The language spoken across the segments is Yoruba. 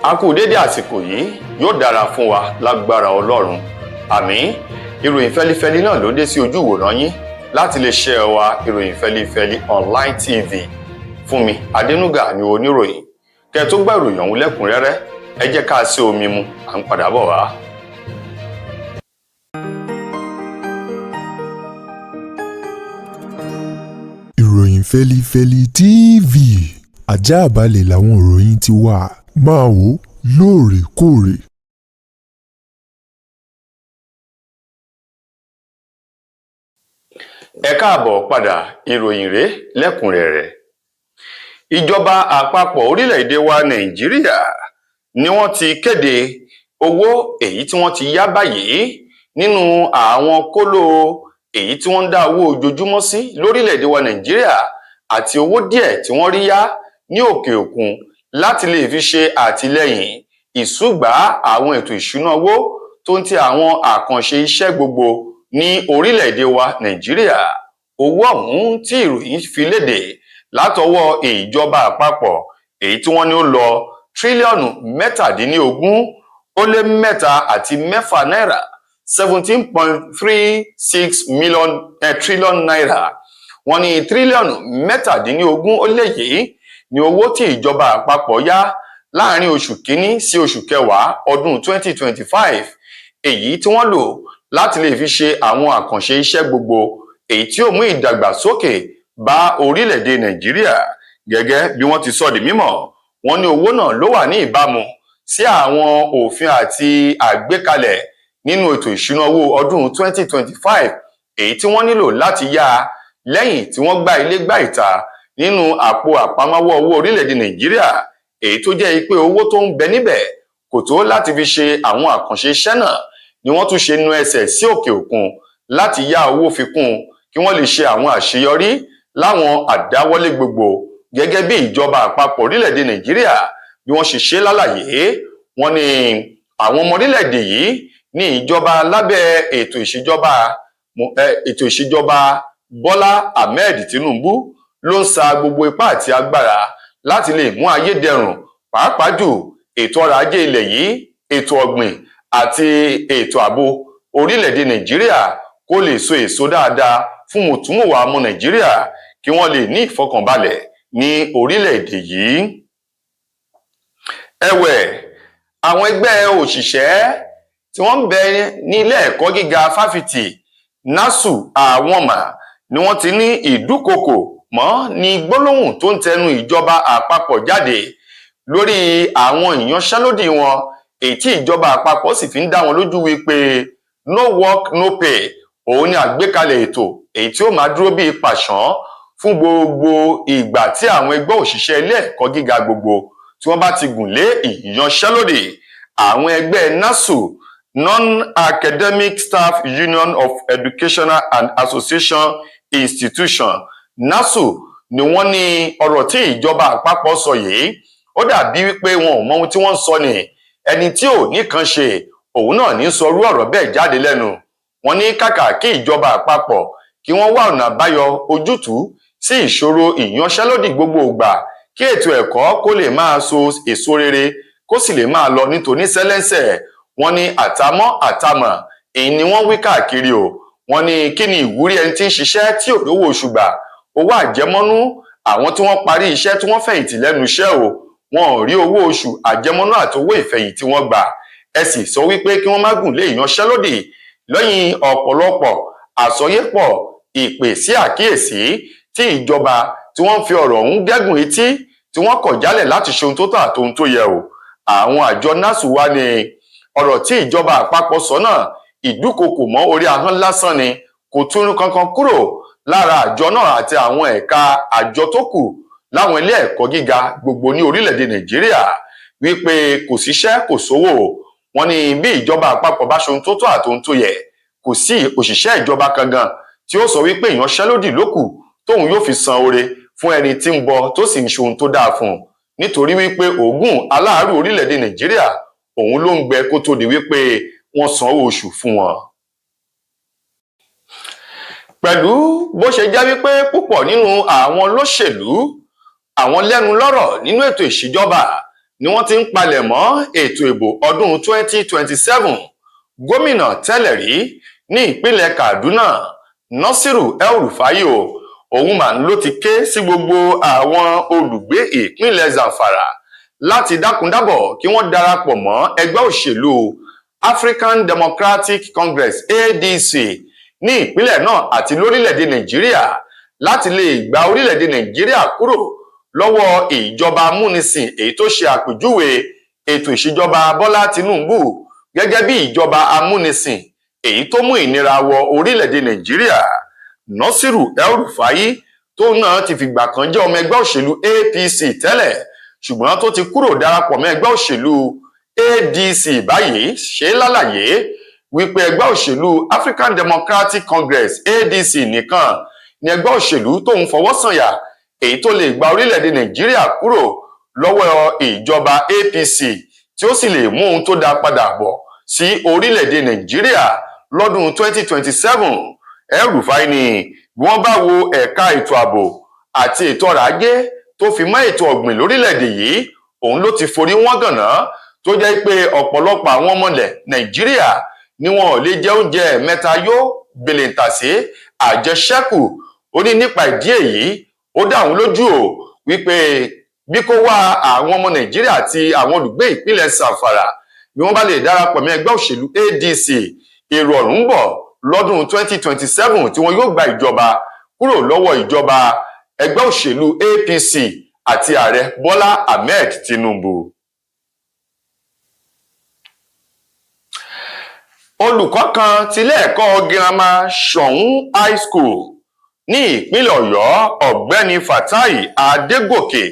A kú dédé àsìkò yìí, yóò dára fún wa lágbára Ọlọ́run. Àmín. Ìròyìn fẹ́lifẹ́li náà ló dé sí ojú ìwòran yín láti lè ṣe wa ìròyìn fẹ́lifẹ́li online TV. Fúnmi Adénúgà ni oníròyìn. Kẹ́ tó gbọ́ ìròyìn ọ̀hún lẹ́kùnrẹ́rẹ́, ẹ jẹ́ ká sí omi mu, à ń padà bọ̀ wá. Ìròyìn fẹ́lifẹ́li TV, àjààbálẹ̀ làwọn ìròyìn ti wà, máa wò lóòrèkóòrè. Ẹ káàbọ̀ padà, ìròyìn rèé lẹ́kùnrẹ́rẹ́. Ìjọba àpapọ̀ orílẹ̀-èdè wa Nàìjíríà ni wọ́n ti kéde owó èyí tí wọ́n ti yá báyìí nínú àwọn kóló èyí tí wọ́n ń dá owó ojoojúmọ́ sí lórílẹ̀-èdè wa Nàìjíríà àti owó díẹ̀ tí wọ́n rí yá ní òkè òkun láti lè fi ṣe àtìlẹ́yìn ìṣùgbà àwọn ètò ìṣúná owó tó ń ti àwọn àkànṣe iṣẹ́ gbogbo ní orílẹ̀-èdè wa Nàìjíríà. Owó ọ̀hún tí ìròyìn fi léde látọwọ́ ìjọba àpapọ̀ èyí tí wọ́n ní ó lọ tírílíọ̀nù mẹ́tàdínlógún-ó-lé-mẹ́ta-àti-mẹ́fà náírà 17.36 trillion naira. Wọ́n ní tírílíọ̀nù mẹ́tàdínlógún-ó-lé-yìí ni owó tí ìjọba àpapọ̀ yá láàrin oṣù kínní sí oṣù kẹwàá ọdún 2025 èyí tí wọ́n lò láti lè fi ṣe àwọn àkànṣe iṣẹ́ gbogbo èyí tí ó mú ìdàgbàsókè bá orílẹ̀-èdè Nàìjíríà. Gẹ́gẹ́ bí wọ́n ti sọ di mímọ̀, wọ́n ní owó náà ló wà ní ìbámu sí àwọn òfin àti àgbékalẹ̀ nínú ètò ìṣúná owó ọdún 2025 èyí tí wọ́n nílò láti yá lẹ́yìn tí wọ́n gbá ilé gbá ìta nínú àpò àpamọ́wọ́ owó orílẹ̀-èdè Nàìjíríà èyí tó jẹ́ pé owó tó ń bẹ níbẹ̀ kò tó láti fi ṣe àwọn àkànṣe iṣẹ́ náà ni wọ́n tún ṣe nu ẹsẹ̀ sí òkè òkun láti yá owó fi kún kí wọ́n lè ṣe àwọn àṣeyọrí láwọn àdáwọ́lé gbogbo gẹ́gẹ́ bí ìjọba àpapọ̀ orílẹ̀-èdè Nàìjíríà bí wọ́n ṣe ṣe lálàyé. Wọ́n ní àwọn ọmọ orílẹ̀-èdè yìí ní ìjọba lábẹ́ ètò ìṣèjọba Bọ́lá Ahmed Tinubu ló ń sa gbogbo ipá àti agbára láti lè mú ayé dẹrùn, pàápàá jù ètò ọrọ̀ ajé ilẹ̀ yìí, ètò ọ̀gbìn àti ètò ààbò orílẹ̀-èdè Nàìjíríà kó lè so èso dáadáa fún mùtúmùwà ọmọ Nàìjíríà kí wọ́n lè ní ìfọkànbalẹ̀ ní orílẹ̀-èdè yìí. Ẹ̀wẹ̀, àwọn ẹgbẹ́ òṣìṣẹ́ tí wọ́n ń bẹ ní ilé ẹ̀kọ́ gíga fáfitì NASU Awọ̀nmà ni wọ́n ti ní ìdúkokò mọ́ ní gbólóhùn tó ń tẹnu ìjọba àpapọ̀ jáde lórí àwọn ìyanṣẹ́lódì wọn èyí tí ìjọba àpapọ̀ sì fi ń dá wọn lójú wípé no work no pay òun ni àgbékalẹ̀ ètò èyí tí ó máa dúró bíi pàṣán fún gbogbo ìgbà tí àwọn ẹgbẹ́ òṣìṣẹ́ ilé ẹ̀kọ́ gíga gbogbo tí wọ́n bá ti gùn lé ìyanṣẹ́lódì. Àwọn ẹgbẹ́ NASU, Non-Academic Staff Union of Educational and Association Institution NASU ni wọ́n ní ọ̀rọ̀ tí ìjọba àpapọ̀ sọ yìí ó dàbí wípé wọn ò mọ ohun tí wọ́n ń sọ ni, ẹni tí ò ní kan ṣe òun náà ní sọrú ọ̀rọ̀ bẹ́ẹ̀ jáde lẹ́nu. Wọ́n ní kàkà kí ìjọba àpapọ̀ kí wọ́n wá ọ̀nà àbáyọ ojútùú sí ìṣòro ìyanṣẹ́lódì gbogbo ìgbà kí ètò ẹ̀kọ́ kó lè máa so èso rere kó sì lè máa lọ nítorí sẹ́lẹ́sẹ̀. Wọ́n ní àtàmọ̀ èyí ni wọ́n wí káàkiri o. Wọ́n ní kí ni ìwúrí ẹni tí ń ṣiṣẹ́ tí ò lówó oṣù gbà, owó àjẹmọ́nú àwọn tí wọ́n parí iṣẹ́ tí wọ́n fẹ̀yìntì lẹ́nu iṣẹ́ o, wọn ò rí owó oṣù àjẹmọ́nú àti owó ìfẹ̀yìntì wọn gbà. Ẹ sì sọ wípé kí wọ́n má gùn lé ìyanṣẹ́lódì lẹ́yìn ọ̀pọ̀lọpọ̀ àsọyépọ̀ ìpè sí àkíyèsí tí ìjọba tí wọ́n fi ọ̀rọ̀ ọ̀hún gẹ́gùn etí tí wọ́n kọ̀ jálẹ̀ láti ṣe ohun tó tọ́ àti ohun tó yẹ o. Àwọn àjọ NASU wá ní ọ̀rọ̀ tí ìjọba àpapọ̀ sọ náà ìdúkokò mọ́ orí ahọ́n lásán ni, kò túnú kankan kúrò lára àjọ náà àti àwọn ẹ̀ka àjọ tó kù láwọn ilé ẹ̀kọ́ gíga gbogbo ní orílẹ̀-èdè Nàìjíríà wípé kò síṣẹ́ kò sówó. Wọ́n ní bí ìjọba àpapọ̀ bá ṣe ohun tó tọ́ àti ohun tó yẹ, kò sí òṣìṣẹ́ ìjọba kan gan tí ó sọ wípé ìyanṣẹ́lódì ló kù tóun yóò fi san oore fún ẹni tí ń bọ tó sì ń ṣe ohun tó dáa fún un, nítorí wípé òògùn aláàárù orílẹ̀-èdè Nàìjíríà òun ló ń gbẹ kó tó di wípé wọ́n sanwó oṣù fún wọn. Pẹ̀lú bó ṣe jẹ́ wípé púpọ̀ nínú àwọn olóṣèlú, àwọn lẹ́nu lọ́rọ̀ nínú ètò ìṣèjọba ni wọ́n ti ń palẹ̀ mọ́ ètò ìbò ọdún 2027. Gómìnà tẹ́lẹ̀ rí ní ìpínlẹ̀ Kaduna Nasiru El-Rufai òun mà ló ti ké sí gbogbo àwọn olùgbé ìpínlẹ̀ Zamfara láti dákundábọ̀ kí wọ́n darapọ̀ mọ́ ẹgbẹ́ òṣèlú African Democratic Congress ADC ní ìpínlẹ̀ náà àti lórílẹ̀‐èdè Nàìjíríà láti lè gba orílẹ̀‐èdè Nàìjíríà kúrò lọ́wọ́ ìjọba amúnisìn èyí tó ṣe àpèjúwe ètò ìṣèjọba Bọ́lá Tinubu gẹ́gẹ́ bí ìjọba amúnisìn èyí tó mú ìnira wọ orílẹ̀‐èdè Nàìjíríà. Nasiru El-Rufai tó náà ti fìgbà kan jẹ́ ọmọ ẹgbẹ́ òṣèlú APC tẹ́lẹ̀ ṣùgbọ́n tó ti kúrò darapọ̀ mọ́ ẹgbẹ́ òṣèlú ADC báyìí ṣe lálàyé wípé ẹgbẹ́ òṣèlú African Democratic Congress ADC nìkan ni ẹgbẹ́ òṣèlú tóun fọwọ́ sànyà èyí tó lè gba orílẹ̀-èdè Nàìjíríà kúrò lọ́wọ́ ìjọba APC tí ó sì lè mú ohun tó dá padà bọ̀ sí orílẹ̀-èdè Nàìjíríà lọ́dún 2027. El-Rufai ni bí wọ́n bá wo ẹ̀ka ètò ààbò àti ètò ọrọ̀ ajé tó fi mọ́ ètò ọ̀gbìn lórílẹ̀-èdè yìí òun ló ti forí wọ́n gànná tó jẹ́ pé ọ̀pọ̀lọpọ̀ àwọn ọmọlẹ̀ Nàìjíríà ni wọn ò lè jẹ oúnjẹ mẹ́ta yó gbèlèǹtàsé àjẹṣẹ́kù. Ó ní nípa ìdí èyí ó dá òun lójú wípé bí kò wá àwọn ọmọ Nàìjíríà àti àwọn olùgbé ìpínlẹ̀ Zamfara bí wọ́n bá lè darapọ̀ mọ́ ẹgbẹ́ òṣèlú ADC èrò ọ̀run ń bọ̀ lọ́dún 2027 tí wọn yóò gba ìjọba kúrò lọ́wọ́ ìjọba ẹgbẹ́ òṣèlú APC àti ààrẹ Bọ́lá Ahmed Tinubu. Olùkọ́ kan tilé ẹ̀kọ́ girama Ṣọ̀ún High School ní ìpínlẹ̀ Ọ̀yọ́ ọ̀gbẹ́ni Fatai Adégòkè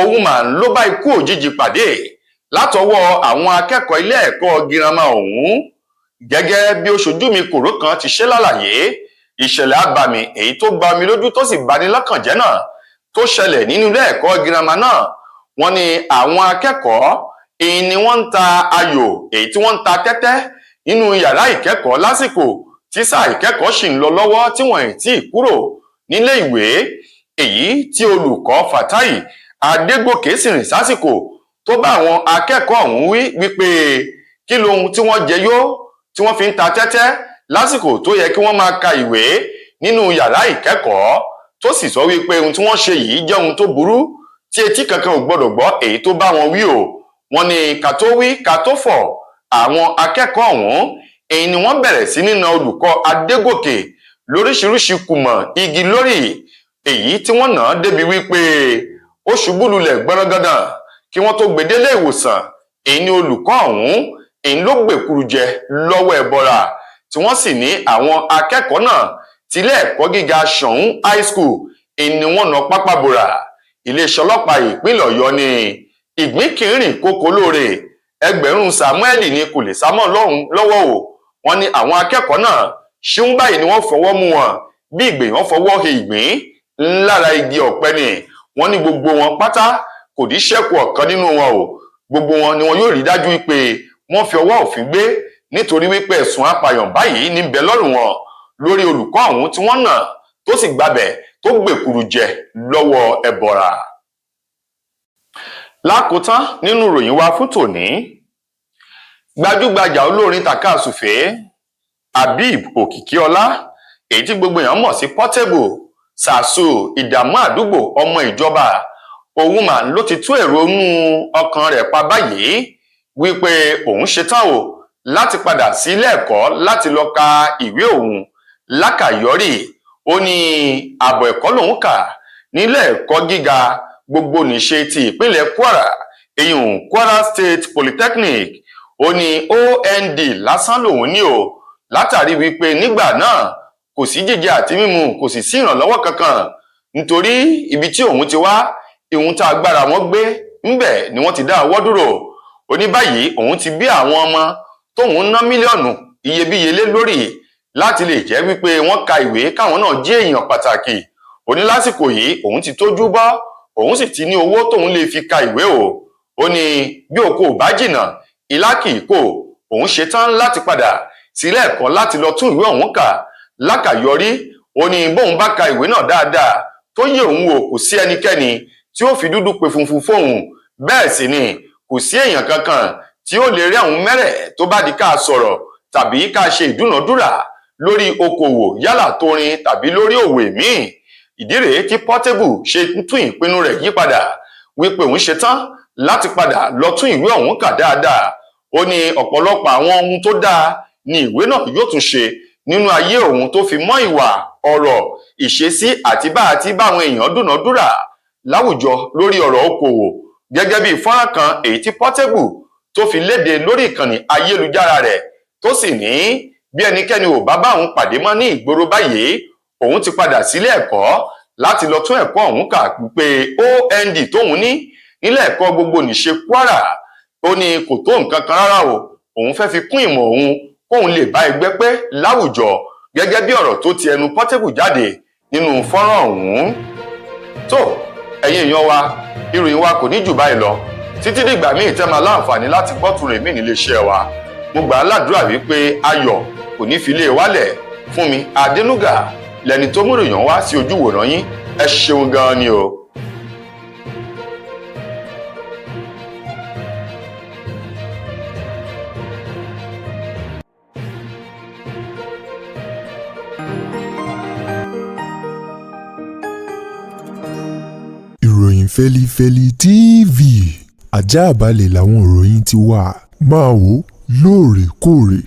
òun mà ló bá ikú òjijì pàdé látọwọ́ àwọn akẹ́kọ̀ọ́ ilé ẹ̀kọ́ girama ọ̀hún. Gẹ́gẹ́ bí oṣojú mi kòró kan ti ṣe lálàyé ìṣẹ̀lẹ̀ abàmì èyí tó gba omi lójú tó sì bani lọ́kàn jẹ́ náà tó ṣẹlẹ̀ nínú ilé ẹ̀kọ́ girama náà. Wọ́n ní àwọn akẹ́kọ̀ọ́ èyí ni wọ́n ń ta ayò èyí tí wọ́n ń ta tẹ́tẹ́ nínú yàrá ìkẹ́kọ̀ọ́ lásìkò tí sáà ìkẹ́kọ̀ọ́ sì ń lọ lọ́wọ́ tí wọ́n ì tí ì kúrò nílé ìwé. Èyí tí olùkọ́ Fatai Adégòkè sì rìn sásìkò tó bá àwọn akẹ́kọ̀ọ́ ọ̀hún wípé kí lohun tí wọ́n jẹ yó tí wọ́n fi ń ta tẹ́tẹ́ lásìkò tó yẹ kí wọ́n máa ka ìwé nínú yàrá ìkẹ́kọ̀ọ́, tó sì sọ wípé ohun tí wọ́n ṣe yìí jẹ́ ohun tó burú tí etí kankan ò gbọdọ̀ gbọ́ èyí tó bá wọn wí. Wọ́n ní ká tó wí ká tó fọ̀ àwọn akẹ́kọ̀ọ́ ọ̀hún èyí ni wọ́n bẹ̀rẹ̀ sí ní na olùkọ́ Adégòkè lóríṣiríṣi kùmọ̀ igi lórí, èyí tí wọ́n nà á débi wípé ó ṣubú lulẹ̀ gbọ́nrọ́gọ́dàn kí wọ́n tó gbé délé ìwòsàn. Èyí ni olùkọ́ ọ̀hún èyí ló gbèkúrú jẹ lọ́wọ́ ẹbọra tí wọ́n sì ní àwọn akẹ́kọ̀ọ́ náà tilé ẹ̀kọ́ gíga Ṣọ̀ún High School èyí ni wọ́n nà pápá bora. Iléeṣẹ́ ọlọ́pàá ìpínlẹ̀ Ọ̀yọ́ ní ìgbín kìrìn kókó lóore ẹgbẹ̀rún Samuel ní kò lè sámọ́ lọ́wọ́ wọ́n ní àwọn akẹ́kọ̀ọ́ náà ṣeun báyìí ni wọ́n fọwọ́ mú wọn bí ìgbìyàn fọwọ́ he ìgbín lára igi ọ̀pẹ ni. Wọ́n ní gbogbo wọn pátá kò ní ṣẹ́kù ọ̀kan nínú wọn gbogbo wọn ni wọn yóò rí dájú wípé wọ́n fi ọwọ́ òfin gbé nítorí wípé ẹ̀sùn apààyàn báyìí ní bẹ lọ́rùn wọn lórí olùkọ́ ọ̀hún tí wọ́n nà tó sì gbabẹ̀ tó gbèkúrú jẹ lọ́wọ́ ẹbọra. Lákòótán nínú ìròyìn wa fún tòní, gbajúgbajà olórin tàkasùfé Habib Òkìkíọlá èyí tí gbogbo èèyàn mọ̀ sí Portable Sàásù ìdààmú àdúgbò ọmọ ìjọba òun mà ló ti tú èrò inú ọkàn rẹ̀ pa báyìí wípé òun ṣetán láti padà sí ilé ẹ̀kọ́ láti lọ ka ìwé òun lákàyọrí. Ó ní ààbọ̀ ẹ̀kọ́ lòun kà nílé ẹ̀kọ́ gíga gbogbo nìṣe ti ìpínlẹ̀ Kwara èyun Kwara State Polytechnic. Ó ní OND lásán lòun ní látàrí wípé nígbà náà kò sí jíjẹ àti mímu kò sì sí ìrànlọ́wọ́ kankan nítorí ibi tí òun ti wá ìhun tá agbára wọn gbé ńbẹ̀ ni wọ́n ti dá ọwọ́ dúró. Ó ní báyìí òun ti bí àwọn ọmọ tóun ná mílíọ̀nù iyebíye lé lórí láti lè jẹ́ wípé wọ́n ka ìwé káwọn náà jẹ́ èèyàn pàtàkì. Ó ní lásìkò yìí òun ti tójú bọ́ òun sì ti ní owó tóun lè fi ka ìwé ó ní bí oko ò bá jìnnà ilá kì í kò, òun ṣetán láti padà sílé ẹ̀kọ́ láti lọ tún ìwé ọ̀hún kà lákàyọrí. Ó ní bóun bá ka ìwé náà dáadáa tó yé òun kò sí ẹnikẹ́ni tí ó fi dúdú pe funfun fóun, bẹ́ẹ̀ sì ni kò sí èèyàn kankan tí ó lè rí àwọn mẹ́rẹ̀ tó bá di ká sọ̀rọ̀ tàbí ká ṣe ìdúnàdúrà lórí okòwò yálà torin tàbí lórí òwò míì. Ìdí rèé tí Portable ṣe tún ìpinnu rẹ̀ yí padà wípé òun ṣetán láti padà lọ tún ìwé ọ̀hún kà dáadáa. Ó ní ọ̀pọ̀lọpọ̀ àwọn ohun tó dáa ni ìwé náà yóò tún ṣe nínú ayé òun tó fi mọ́ ìwà, ọ̀rọ̀, ìṣesí àti bá àwọn èèyàn dúnàdúrà láwùjọ lórí ọ̀rọ̀ okòwò, gẹ́gẹ́ bí fọ́nrán kan èyí tí Portable tó fi léde lórí ìkànnì ayélujára rẹ̀ tó sì ní bí ẹnikẹ́ni ò bá òun pàdé mọ́ ní ìgboro báyìí, òun ti padà sílé ẹ̀kọ́ láti lọ tún ẹ̀kọ́ ọ̀hún kà pé OND tóun ní nílé ẹ̀kọ́ gbogbo nìṣe Kwara. Ó ní kò tó nǹkan kan rárá o, òun fẹ́ fi kún ìmọ̀ òun kóun lè bá ẹgbẹ́ pé láwùjọ, gẹ́gẹ́ bí ọ̀rọ̀ tó ti ẹnu Portable jáde nínú fọ́nrán ọ̀hún. Tó ẹ̀yin èèyàn wa, ìròyìn wa kò ní jù báyìí lọ títí dìgbà míì tẹ́ máa láǹfààní láti gbọ́ tún rèmí nílé iṣẹ́ wa. Mo gbà á ládùúrà wípé ayọ̀ kò ní fi lé wálẹ̀. Fúnmi Adénúgà lẹni tó mú ìròyìn wá sí ojú wòran yín. Ẹ ṣeun gan ni o. Ìròyìn Fẹ́lifẹ́li TV àjààbálẹ̀ làwọn ìròyìn ti wà, máa wò lóòrèkóòrè.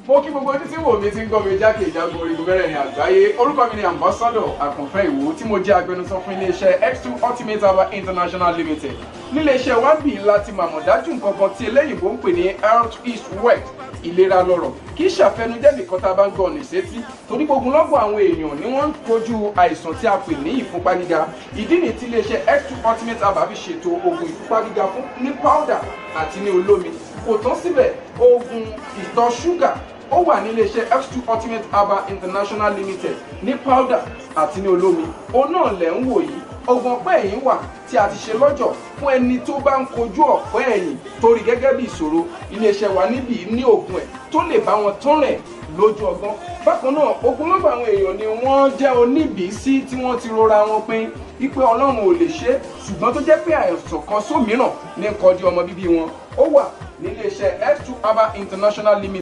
Mo kí gbogbo ojú tí wò mí ti ń gbọ́ mi jákèjádò orígun mẹ́rẹ̀ẹ̀rin àgbáyé. Orúkọ mi ni Ambassador Àkànfẹ́ Ìwò tí mo jẹ́ agbẹnusọ fún iléeṣẹ́ X2 Ultimate Herbal International Limited. Níléeṣẹ́ wa ń bì láti màmọ̀ dájú nǹkan kan tí eléyìnbó ń pè ní health is wealth, ìlera lọ́rọ̀. Kì í ṣàfẹnujẹ́ nìkan tá a bá ń gbọ́ ọ̀nà ìṣètí, torí gbogbo lọ́gbọ̀ àwọn èèyàn ni wọ́n ń kojú àìsàn tí a pè ní ìfúnpá gíga. Ìdí nìyí tí iléeṣẹ́ X2 Ultimate Herbal fi ṣètò oògùn ìfúnpá gíga fún ní powder àti ní olómi. Kò tán síbẹ̀, oògùn ìtọ̀ ṣúgà ó wà ní iléeṣẹ́ X2 Ultimate Herbal International Limited ní powder àti ní olómi. Òun náà lẹ̀ ń wò yìí. Oògùn ọ̀pẹ́ ẹ̀yìn wà tí a ti ṣe lọ́jọ̀ fún ẹni tó bá ń kojú ọ̀pẹ́ ẹ̀yìn torí gẹ́gẹ́ bí ìṣòro. Iléeṣẹ́ wa níbí ní oògùn ẹ̀ tó lè bá wọn tán rẹ̀ lójú ọgbọ́n. Bákan náà, ogunlọ́gọ̀ àwọn èèyàn ni wọ́n jẹ́ oníbìísí tí wọ́n ti rora wọn pín wípé Ọlọ́run ò lè ṣe, ṣùgbọ́n tó jẹ́ pé àìsàn kan sómìíràn ní kọjú ọmọ bíbí wọn. Ó wà ní iléeṣẹ́ X2 Herbal International Limited.